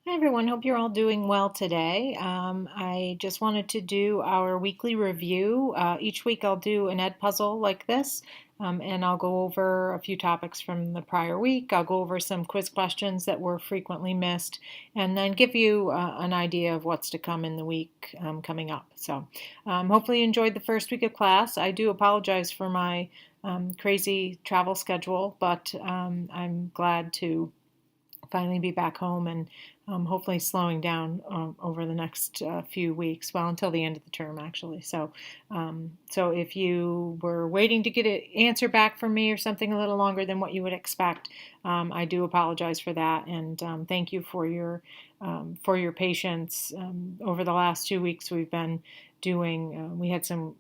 Hi everyone, hope you're all doing well today. I just wanted to do our weekly review. Each week I'll do an ed puzzle like this, and I'll go over a few topics from the prior week. I'll go over some quiz questions that were frequently missed, and then give you an idea of what's to come in the week coming up. So hopefully you enjoyed the first week of class. I do apologize for my crazy travel schedule, but I'm glad to finally be back home and hopefully slowing down over the next few weeks, well, until the end of the term, actually. So if you were waiting to get an answer back from me or something a little longer than what you would expect, I do apologize for that, and thank you for your patience. Over the last 2 weeks, we've been doing. We had some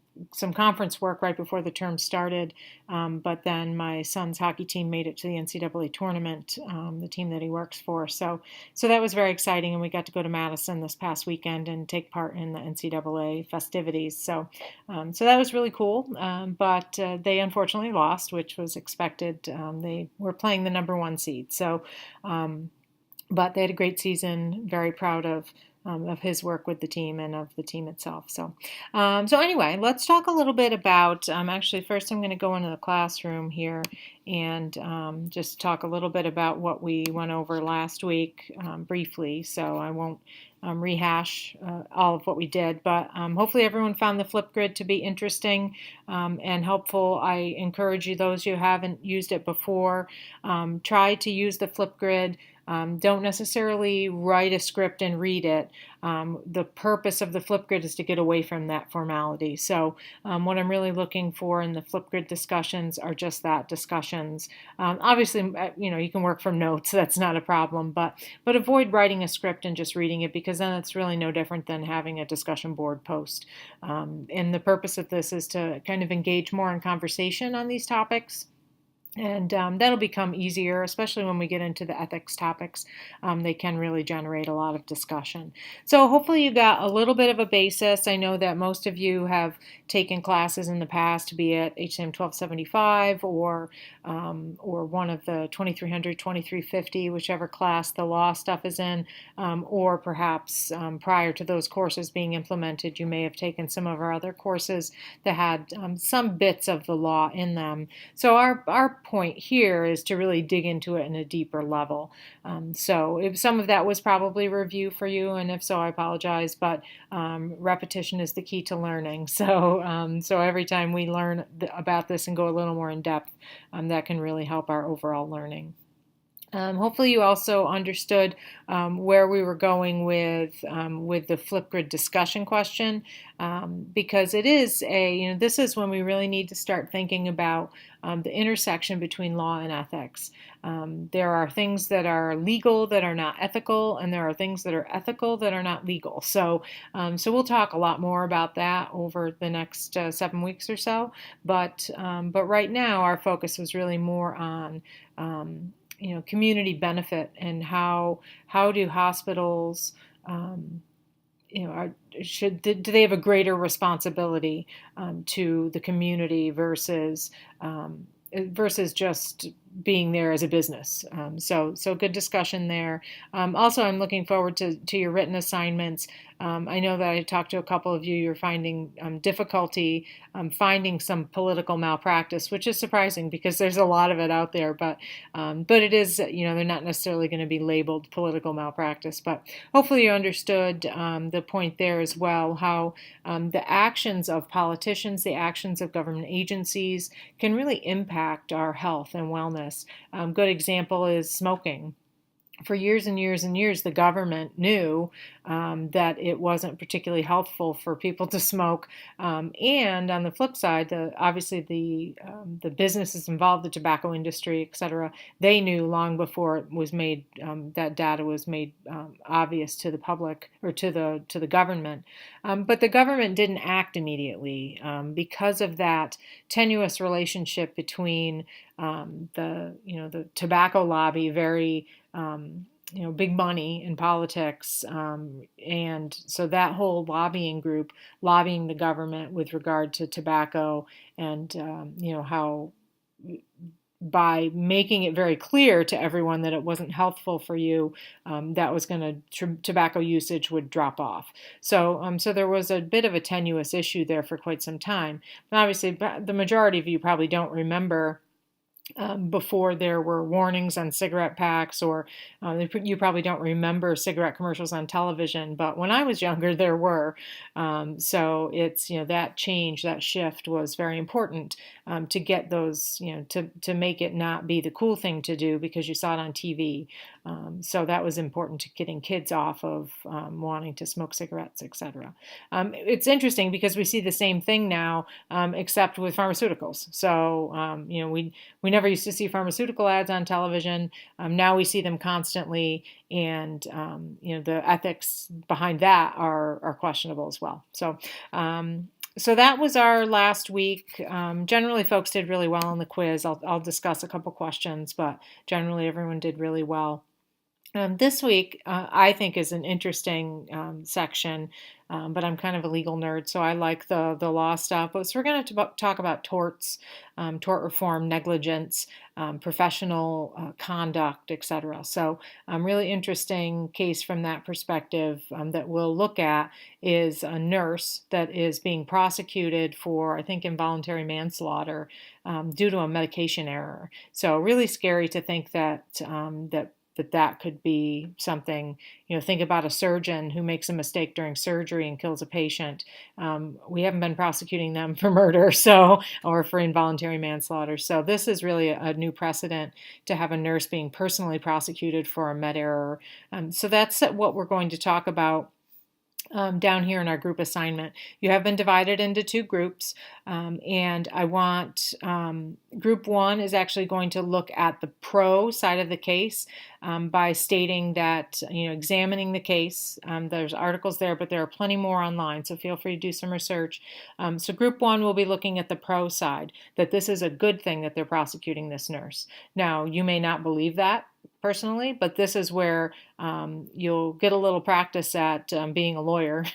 conference work right before the term started, but then my son's hockey team made it to the NCAA tournament, the team that he works for. So that was very exciting, and we got to go to Madison this past weekend and take part in the NCAA festivities. So that was really cool. But they unfortunately lost, which was expected. They were playing the number one seed. But they had a great season. Very proud of his work with the team and of the team itself. So anyway, let's talk a little bit about. Actually, first I'm going to go into the classroom here and just talk a little bit about what we went over last week briefly. So I won't rehash all of what we did, but hopefully everyone found the Flipgrid to be interesting and helpful. I encourage you, those who haven't used it before, try to use the Flipgrid. Don't necessarily write a script and read it. The purpose of the Flipgrid is to get away from that formality. So what I'm really looking for in the Flipgrid discussions are just that, discussions. Obviously, you can work from notes. That's not a problem. But avoid writing a script and just reading it, because then it's really no different than having a discussion board post. And the purpose of this is to kind of engage more in conversation on these topics. And that'll become easier, especially when we get into the ethics topics. They can really generate a lot of discussion. So hopefully you got a little bit of a basis. I know that most of you have taken classes in the past, be it HSAM 1275 or one of the 2300, 2350, whichever class the law stuff is in, or perhaps prior to those courses being implemented, you may have taken some of our other courses that had some bits of the law in them. So our point here is to really dig into it in a deeper level. So if some of that was probably review for you, and if so, I apologize, but repetition is the key to learning. So every time we learn about this and go a little more in depth, that can really help our overall learning. Hopefully you also understood where we were going with the Flipgrid discussion question, because it is this is when we really need to start thinking about the intersection between law and ethics. There are things that are legal that are not ethical, and there are things that are ethical that are not legal. So we'll talk a lot more about that over the next 7 weeks or so. But right now our focus was really more on community benefit, and how do hospitals do they have a greater responsibility to the community versus just being there as a business. So good discussion there. Also, I'm looking forward to your written assignments. I know that I talked to a couple of you. You're finding difficulty finding some political malpractice, which is surprising because there's a lot of it out there. But it is, they're not necessarily going to be labeled political malpractice. But hopefully you understood the point there as well, how the actions of politicians, the actions of government agencies can really impact our health and wellness. Good example is smoking. For years and years and years, the government knew that it wasn't particularly healthful for people to smoke. And on the flip side, obviously the businesses involved, the tobacco industry, et cetera, they knew long before it was made, that data was made obvious to the public or to the government. But the government didn't act immediately because of that tenuous relationship between the tobacco lobby, very big money in politics, and so that whole lobbying group lobbying the government with regard to tobacco, and how by making it very clear to everyone that it wasn't healthful for you, that was going to tobacco usage would drop off. So there was a bit of a tenuous issue there for quite some time. And obviously, the majority of you probably don't remember before there were warnings on cigarette packs, or you probably don't remember cigarette commercials on television, but when I was younger, there were. So it's, that change, that shift was very important to get those, to make it not be the cool thing to do because you saw it on TV. So that was important to getting kids off of wanting to smoke cigarettes, etc. It's interesting because we see the same thing now, except with pharmaceuticals. So, we never used to see pharmaceutical ads on television. Now we see them constantly, and the ethics behind that are questionable as well. So that was our last week. Generally, folks did really well on the quiz. I'll discuss a couple questions, but generally everyone did really well. This week, I think, is an interesting section, but I'm kind of a legal nerd, so I like the law stuff. So we're going to talk about torts, tort reform, negligence, professional conduct, etc. So really interesting case from that perspective that we'll look at is a nurse that is being prosecuted for, I think, involuntary manslaughter due to a medication error. So really scary to think that that could be something, think about a surgeon who makes a mistake during surgery and kills a patient. We haven't been prosecuting them for murder, or for involuntary manslaughter. So this is really a new precedent to have a nurse being personally prosecuted for a med error. So that's what we're going to talk about down here in our group assignment. You have been divided into two groups, and I want group one is actually going to look at the pro side of the case by stating that, examining the case. There's articles there, but there are plenty more online, so feel free to do some research. So group one will be looking at the pro side, that this is a good thing that they're prosecuting this nurse. Now, you may not believe that personally, but this is where you'll get a little practice at being a lawyer,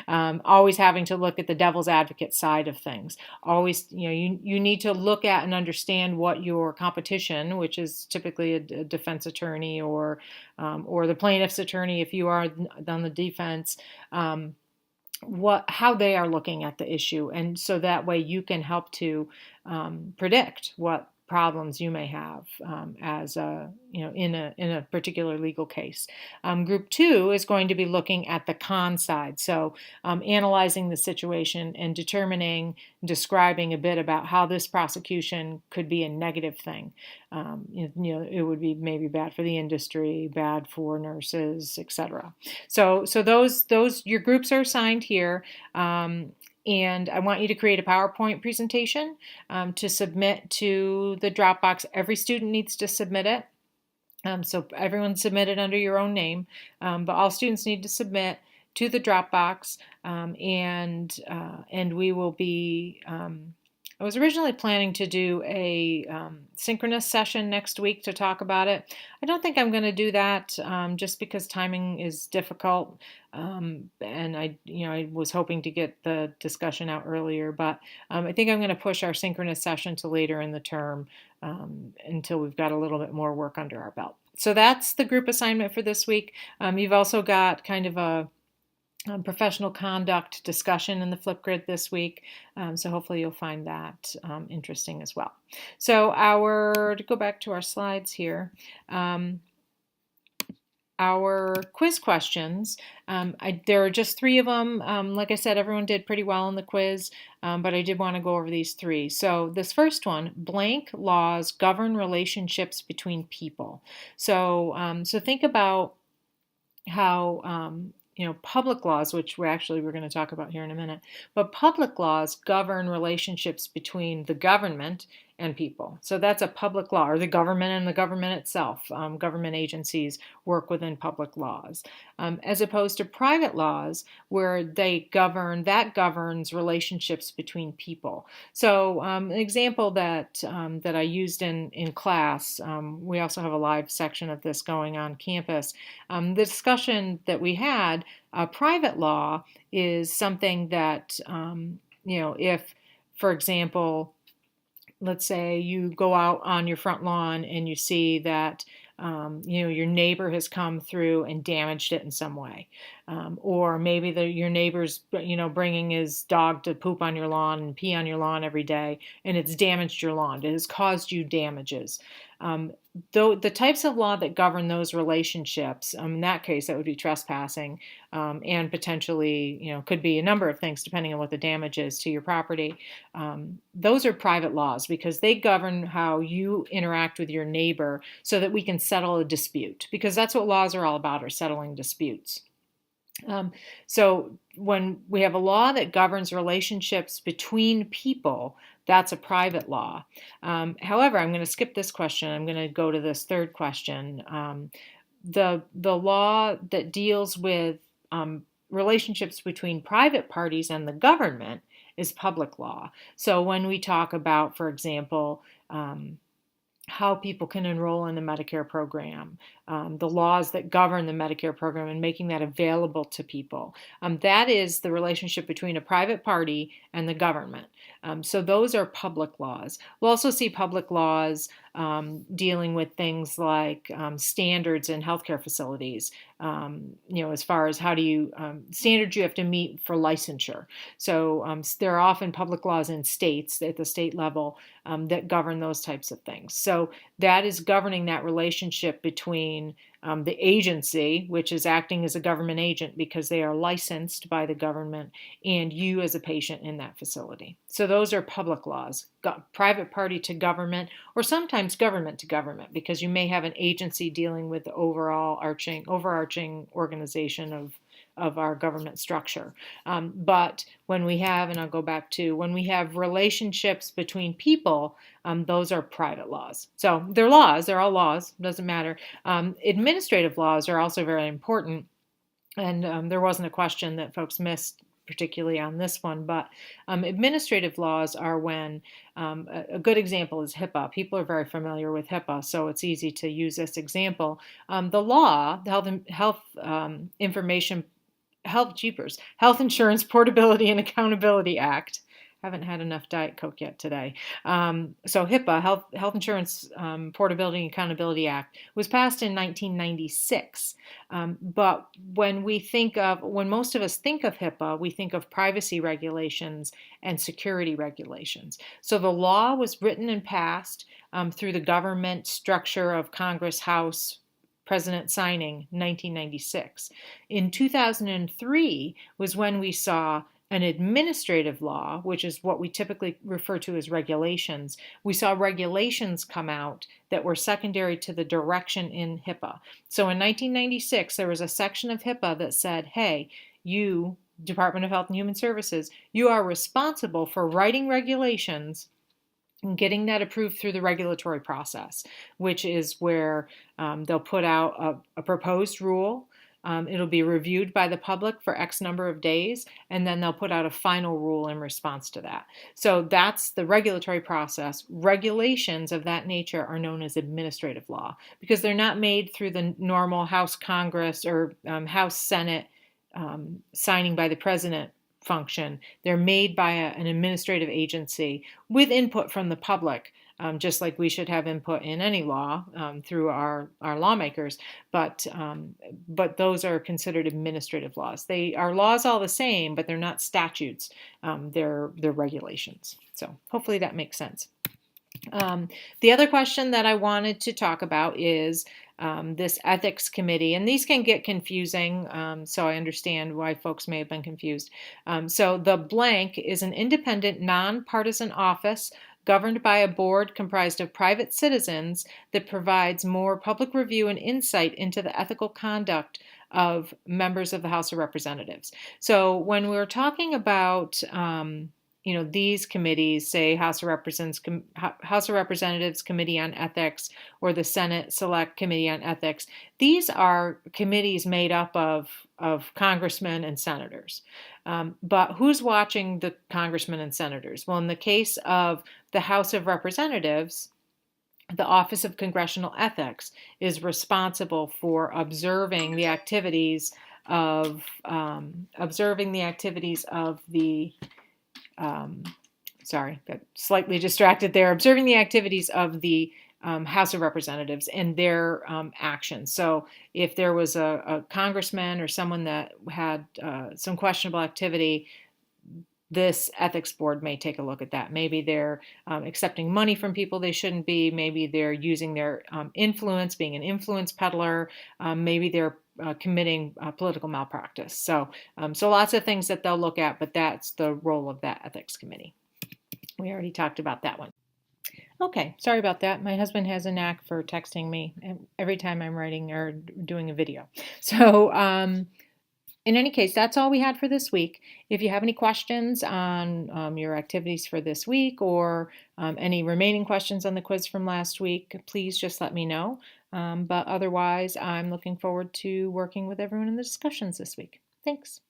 always having to look at the devil's advocate side of things. Always, you need to look at and understand what your competition, which is typically a defense attorney or the plaintiff's attorney if you are on the defense, how they are looking at the issue, and so that way you can help to predict what problems you may have in a particular legal case. Group two is going to be looking at the con side, so analyzing the situation and describing a bit about how this prosecution could be a negative thing. It would be maybe bad for the industry, bad for nurses, etc. So those your groups are assigned here. And I want you to create a PowerPoint presentation to submit to the Dropbox. Every student needs to submit it. So everyone submit it under your own name, but all students need to submit to the Dropbox, and we will be. I was originally planning to do a synchronous session next week to talk about it. I don't think I'm going to do that just because timing is difficult, and I was hoping to get the discussion out earlier, but I think I'm going to push our synchronous session to later in the term until we've got a little bit more work under our belt. So that's the group assignment for this week. You've also got kind of a professional conduct discussion in the Flipgrid this week, so hopefully you'll find that interesting as well. So to go back to our slides here, our quiz questions, there are just 3 of them. Like I said, everyone did pretty well in the quiz, but I did want to go over these 3. So this first one, blank laws govern relationships between people. So think about how public laws, which we're going to talk about here in a minute, but public laws govern relationships between the government and people. So that's a public law, or the government and the government itself. Government agencies work within public laws, as opposed to private laws where that governs relationships between people. So an example that I used in class, we also have a live section of this going on campus. The discussion that we had, private law is something that, if, for example, let's say you go out on your front lawn and you see that your neighbor has come through and damaged it in some way, or maybe your neighbor's bringing his dog to poop on your lawn and pee on your lawn every day, and it's damaged your lawn. It has caused you damages. Though the types of law that govern those relationships, in that case, that would be trespassing, and potentially, could be a number of things depending on what the damage is to your property. Those are private laws because they govern how you interact with your neighbor so that we can settle a dispute, because that's what laws are all about, are settling disputes. So when we have a law that governs relationships between people, that's a private law. However, I'm going to skip this question. I'm going to go to this third question. The law that deals with relationships between private parties and the government is public law. So when we talk about, for example, how people can enroll in the Medicare program, the laws that govern the Medicare program and making that available to people. That is the relationship between a private party and the government. So those are public laws. We'll also see public laws dealing with things like standards in healthcare facilities, as far as how do you, standards you have to meet for licensure. So there are often public laws in states at the state level that govern those types of things. So that is governing that relationship between the agency, which is acting as a government agent because they are licensed by the government, and you as a patient in that facility. So those are public laws, private party to government, or sometimes government to government, because you may have an agency dealing with the overarching organization of our government structure. But when we have, and I'll go back to, when we have relationships between people, those are private laws. So they're laws, they're all laws, doesn't matter. Administrative laws are also very important. And there wasn't a question that folks missed particularly on this one, but administrative laws are when, a good example is HIPAA. People are very familiar with HIPAA, so it's easy to use this example. The law, the Health Insurance Portability and Accountability Act. Haven't had enough Diet Coke yet today. So HIPAA, Health Insurance Portability and Accountability Act, was passed in 1996. But when most of us think of HIPAA, we think of privacy regulations and security regulations. So the law was written and passed through the government structure of Congress, House, President signing, 1996. In 2003 was when we saw an administrative law, which is what we typically refer to as regulations. We saw regulations come out that were secondary to the direction in HIPAA. So in 1996, there was a section of HIPAA that said, hey, you, Department of Health and Human Services, you are responsible for writing regulations and getting that approved through the regulatory process, which is where they'll put out a proposed rule. It'll be reviewed by the public for X number of days, and then they'll put out a final rule in response to that. So that's the regulatory process. Regulations of that nature are known as administrative law because they're not made through the normal House, Congress, or House, Senate signing by the president function. They're made by an administrative agency with input from the public. Just like we should have input in any law through our lawmakers, but those are considered administrative laws. They are laws all the same, but they're not statutes. They're regulations. So hopefully that makes sense. The other question that I wanted to talk about is this ethics committee, and these can get confusing, so I understand why folks may have been confused. So the blank is an independent, nonpartisan office governed by a board comprised of private citizens that provides more public review and insight into the ethical conduct of members of the House of Representatives. So when we're talking about these committees, say House of Representatives Committee on Ethics or the Senate Select Committee on Ethics, these are committees made up of congressmen and senators. But who's watching the congressmen and senators? Well, in the case of the House of Representatives, the Office of Congressional Ethics is responsible for observing the activities of the sorry, got slightly distracted there, observing the activities of the House of Representatives and their actions. So if there was a congressman or someone that had some questionable activity, this ethics board may take a look at that. Maybe they're accepting money from people they shouldn't be. Maybe they're using their influence, being an influence peddler. Maybe they're committing political malpractice. So lots of things that they'll look at, but that's the role of that ethics committee. We already talked about that one. Okay, sorry about that. My husband has a knack for texting me every time I'm writing or doing a video. So in any case, that's all we had for this week. If you have any questions on your activities for this week or any remaining questions on the quiz from last week, please just let me know. But otherwise, I'm looking forward to working with everyone in the discussions this week. Thanks.